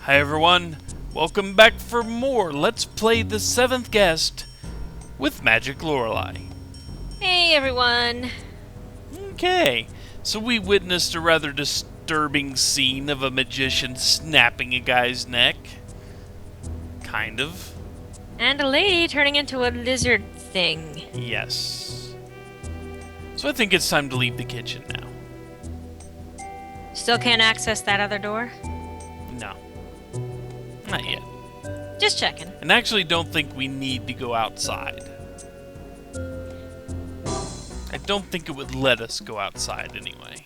Hi everyone, welcome back for more Let's Play the Seventh Guest with MagickLorelai. Hey everyone! Okay, so we witnessed a rather disturbing scene of a magician snapping a guy's neck. Kind of. And a lady turning into a lizard thing. Yes. So I think it's time to leave the kitchen now. Still can't access that other door? No, not yet. Just checking. And I actually don't think we need to go outside. I don't think it would let us go outside anyway.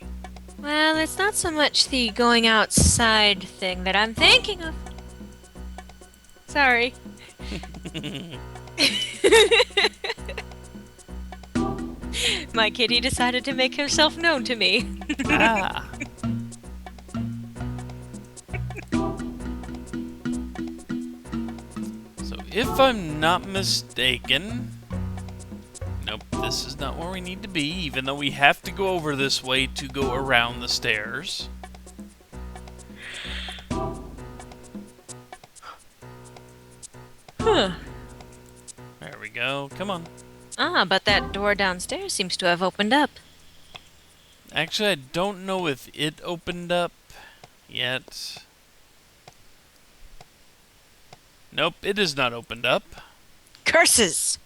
Well, it's not so much the going outside thing that I'm thinking of. Sorry. My kitty decided to make himself known to me. Ah. So if I'm not mistaken... Nope, this is not where we need to be, even though we have to go over this way to go around the stairs. Huh. There we go, come on. Ah, but that door downstairs seems to have opened up. Actually, I don't know if it opened up yet. Nope, it is not opened up. Curses!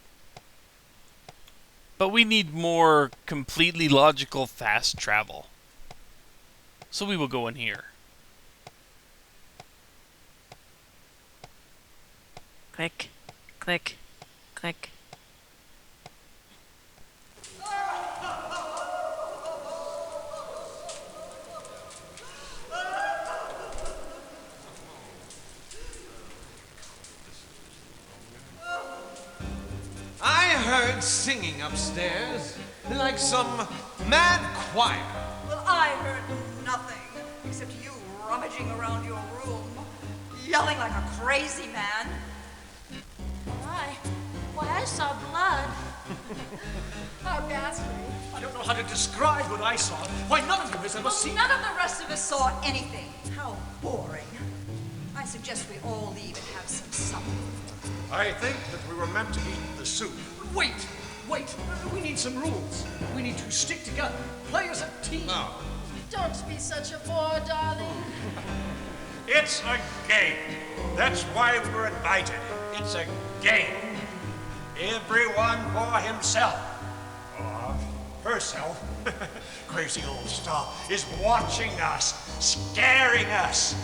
But we need more completely logical fast travel. So we will go in here. Click, click, click. I heard singing upstairs, like some mad choir. Well, I heard nothing except you rummaging around your room, yelling like a crazy man. Why, I saw blood. How ghastly. I don't know how to describe what I saw. Why, none of you has ever seen None of the rest of us saw anything. How boring. I suggest we all leave and have some supper. I think that we were meant to eat the soup. Wait! We need some rules. We need to stick together, play as a team. No. Don't be such a bore, darling. It's a game. That's why we were invited. It's a game. Everyone for himself. Or herself. Crazy old star is watching us, scaring us,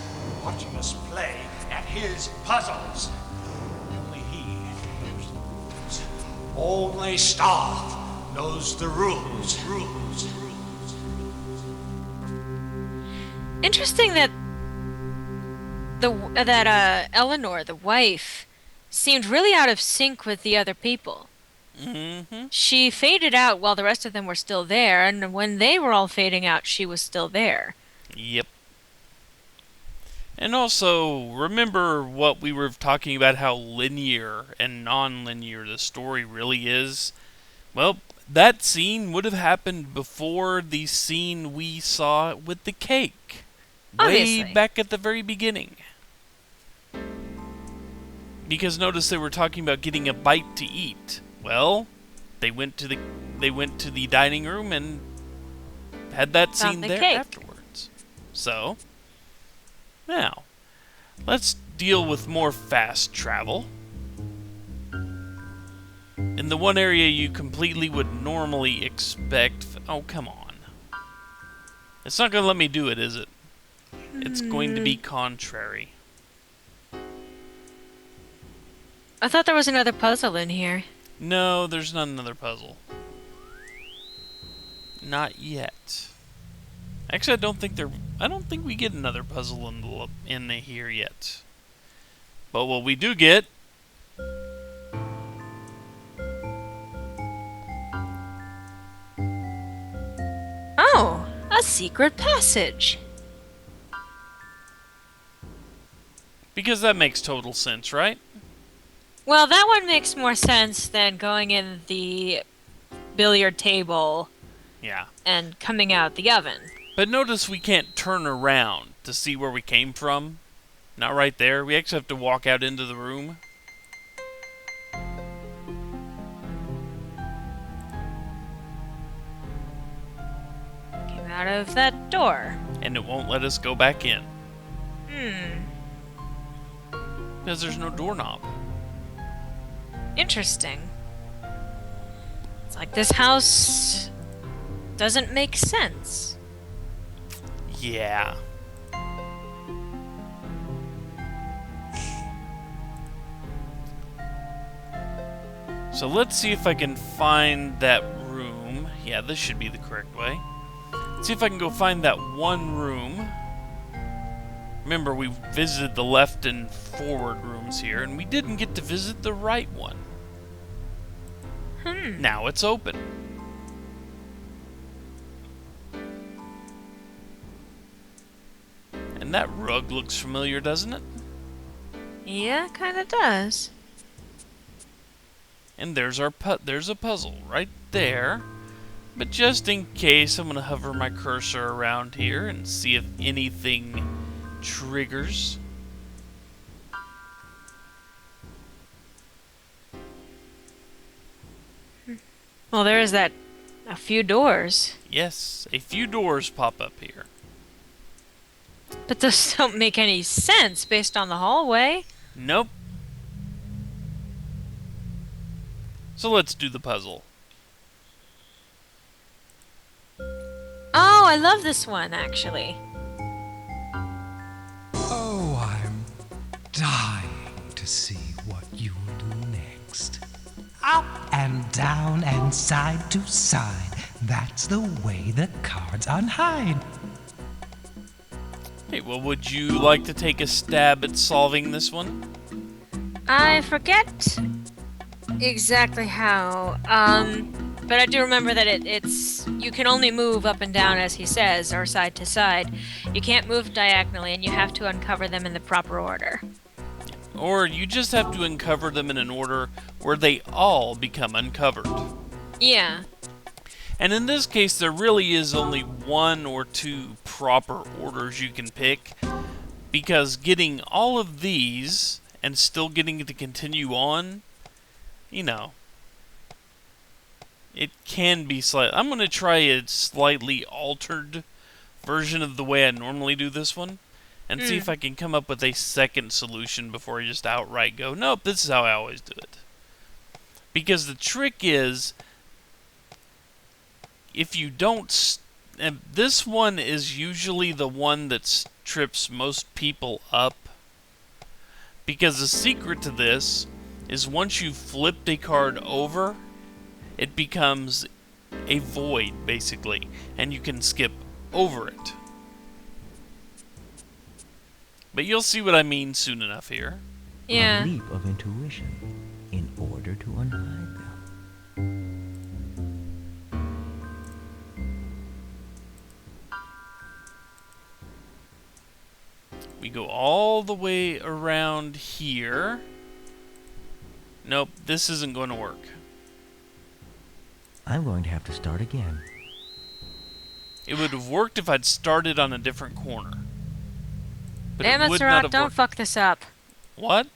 watching us play at his puzzles. Only he knows the rules. Only Star knows the rules. Interesting that Eleanor, the wife, seemed really out of sync with the other people. Mm-hmm. She faded out while the rest of them were still there, and when they were all fading out, she was still there. Yep. And also, remember what we were talking about, how linear and non-linear the story really is? Well, that scene would have happened before the scene we saw with the cake. Obviously. Way back at the very beginning. Because notice they were talking about getting a bite to eat. Well, they went to the dining room and had that scene Found the there cake. afterwards. So, now, let's deal with more fast travel. In the one area you completely would normally expect... Oh, come on. It's not going to let me do it, is it? It's going to be contrary. I thought there was another puzzle in here. No, there's not another puzzle. Not yet. Actually, I don't think we get another puzzle in here yet. But what we do get... Oh, a secret passage. Because that makes total sense, right? Well, that one makes more sense than going in the billiard table Yeah. and coming out the oven. But notice we can't turn around to see where we came from. Not right there. We actually have to walk out into the room. Came out of that door. And it won't let us go back in. Because there's no doorknob. Interesting. It's like this house doesn't make sense. Yeah. So let's see if I can find that room. Yeah, this should be the correct way. Let's see if I can go find that one room. Remember, we visited the left and forward rooms here, and we didn't get to visit the right one. Now it's open. And that rug looks familiar, doesn't it? Yeah, kinda does. And there's our there's a puzzle right there. But just in case, I'm gonna hover my cursor around here and see if anything triggers. Well, there is a few doors. Yes, a few doors pop up here. But those don't make any sense based on the hallway. Nope. So let's do the puzzle. Oh, I love this one, actually. Oh, I'm dying to see what you'll do next. Up and down and side to side. That's the way the cards unhide. Hey, well, would you like to take a stab at solving this one? I forget exactly how, but I do remember that it's you can only move up and down, as he says, or side to side. You can't move diagonally, and you have to uncover them in the proper order. Or you just have to uncover them in an order where they all become uncovered. Yeah. And in this case, there really is only one or two proper orders you can pick, because getting all of these and still getting to continue on, you know, it can be slightly... I'm going to try a slightly altered version of the way I normally do this one, and see if I can come up with a second solution before I just outright go, nope, this is how I always do it. Because the trick is, if you don't... And this one is usually the one that trips most people up. Because the secret to this is once you've flipped a card over, it becomes a void, basically. And you can skip over it. But you'll see what I mean soon enough here. Yeah. A leap of intuition in order to unhide them. We go all the way around here. Nope, this isn't going to work. I'm going to have to start again. It would have worked if I'd started on a different corner. But Damn it it, would Sirach, not have don't worked. fuck this up. What?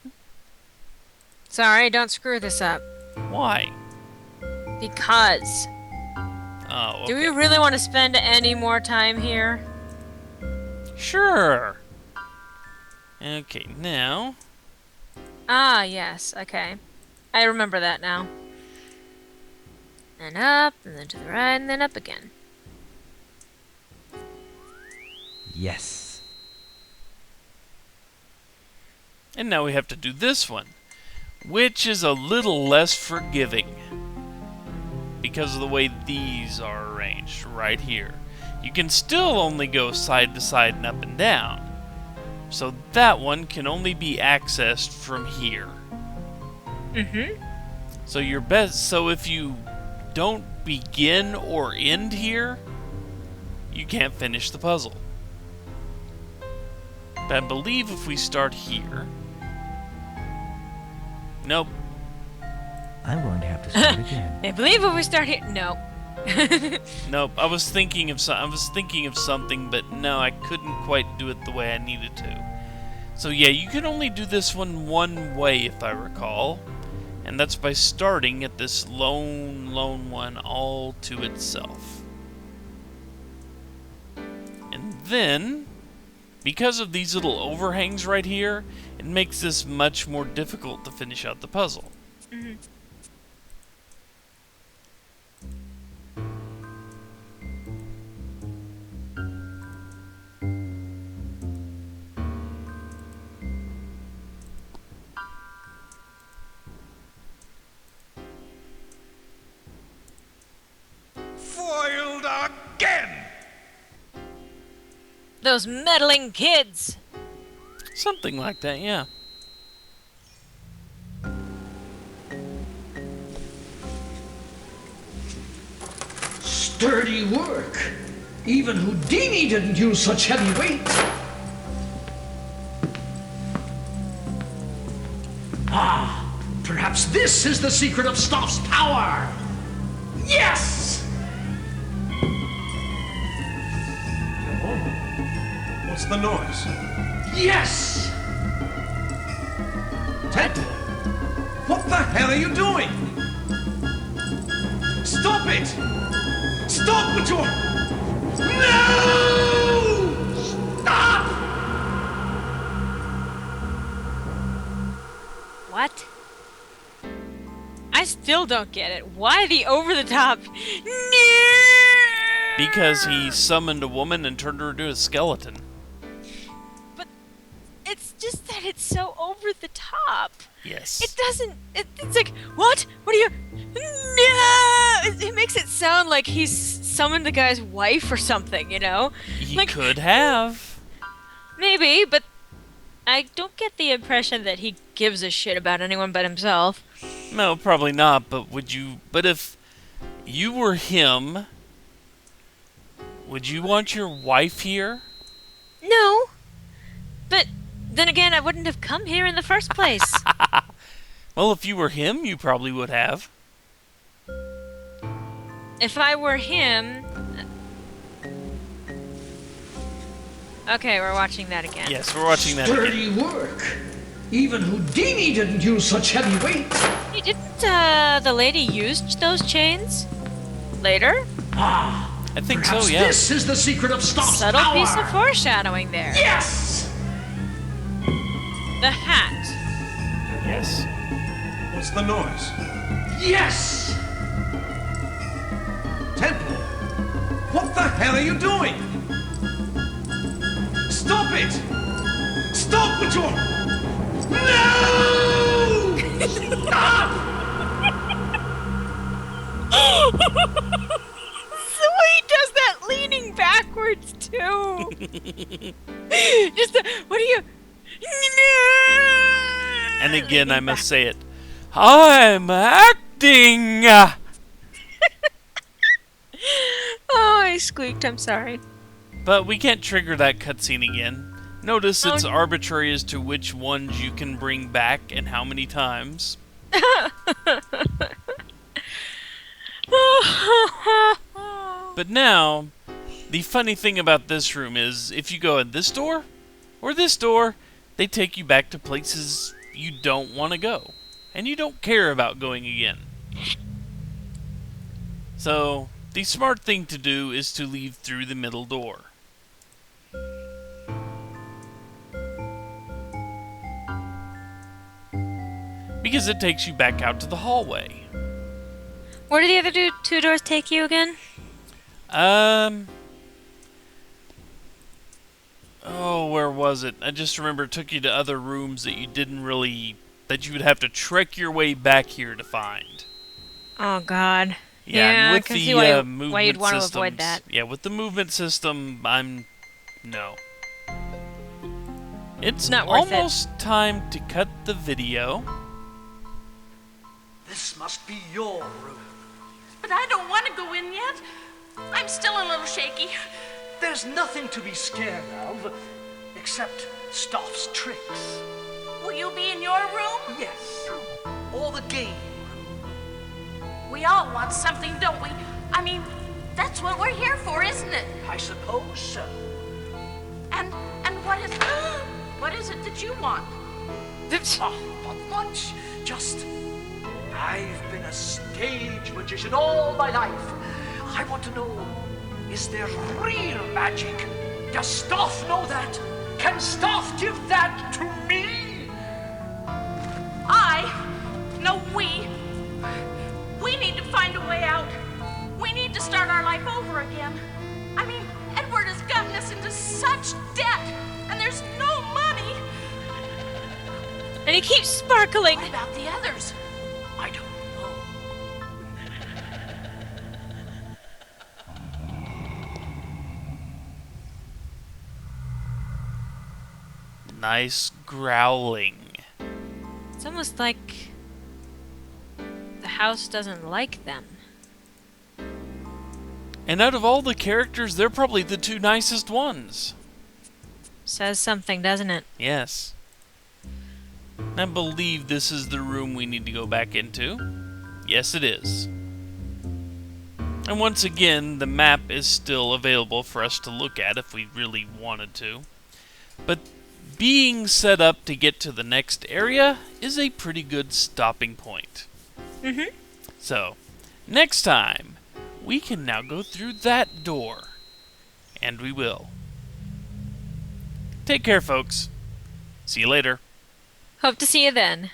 Sorry, don't screw this up. Why? Because. Oh, okay. Do we really want to spend any more time here? Sure. Okay, now... Ah, yes, okay. I remember that now. And up, and then to the right, and then up again. Yes. And now we have to do this one, which is a little less forgiving because of the way these are arranged right here. You can still only go side to side and up and down, so that one can only be accessed from here. So your best, so if you don't begin or end here, you can't finish the puzzle. But I believe if we start here... Nope. I'm going to have to start again. I believe if we start here. No. Nope. I was thinking of something, but no, I couldn't quite do it the way I needed to. So yeah, you can only do this one way, if I recall. And that's by starting at this lone one all to itself. And then, because of these little overhangs right here, it makes this much more difficult to finish out the puzzle. Mm-hmm. Foiled again! Those meddling kids! Something like that, yeah. Sturdy work. Even Houdini didn't use such heavy weight. Ah, perhaps this is the secret of Stoff's power. Yes! What's the noise? Yes! Ted! What the hell are you doing? Stop it! Stop with your... No! Stop! What? I still don't get it. Why the over-the-top? Because he summoned a woman and turned her into a skeleton. But it's just that it's so over the top. Yes. It doesn't. It's like, what? What are you? No! It makes it sound like he's summoned the guy's wife or something, you know? He Like, could have. maybe, but I don't get the impression that he gives a shit about anyone but himself. No, probably not, but would you... But if you were him, would you want your wife here? No. But then again, I wouldn't have come here in the first place. Well, if you were him, you probably would have. If I were him... Okay, we're watching that again. Yes, we're watching that again. Sturdy work. Even Houdini didn't use such heavy weight. Hey, didn't the lady use those chains? Later? Ah, I think perhaps so, yeah. this is the secret of Stoff's Subtle power. piece of foreshadowing there. Yes! The hat. Yes. What's the noise? Yes! Temple! What the hell are you doing? Stop it! Stop with your... No! Stop! The way he does that leaning backwards too. Just what are you? And again, I must say it. I'm acting! Oh, I squeaked. I'm sorry. But we can't trigger that cutscene again. Notice Oh, it's no. arbitrary as to which ones you can bring back and how many times. But now, the funny thing about this room is, if you go in this door, or this door, they take you back to places you don't want to go. And you don't care about going again. So, the smart thing to do is to leave through the middle door. Because it takes you back out to the hallway. Where do the other two doors take you again? Oh, where was it? I just remember it took you to other rooms that you didn't really... that you would have to trek your way back here to find. Oh God. Yeah, and I with can the see why movement you'd want to systems, avoid that. Yeah, with the movement system, no. It's Not worth it. almost time to cut the video. This must be your room. But I don't want to go in yet. I'm still a little shaky. There's nothing to be scared of, except Stoff's tricks. Will you be in your room? Yes, or the game. We all want something, don't we? I mean, that's what we're here for, isn't it? I suppose so. And what is what is it? that you want? Oh, not much. Just, I've been a stage magician all my life. I want to know, is there real magic? Does Stoff know that? Can Stoff give that to me? We need to find a way out. We need to start our life over again. I mean, Edward has gotten us into such debt, and there's no money. And he keeps sparkling. What about the others? I don't know. Nice growling. It's almost like the house doesn't like them. And out of all the characters, they're probably the two nicest ones. Says something, doesn't it? Yes. I believe this is the room we need to go back into. Yes, it is. And once again, the map is still available for us to look at if we really wanted to. But being set up to get to the next area is a pretty good stopping point. So, next time, we can now go through that door. And we will. Take care, folks. See you later. Hope to see you then.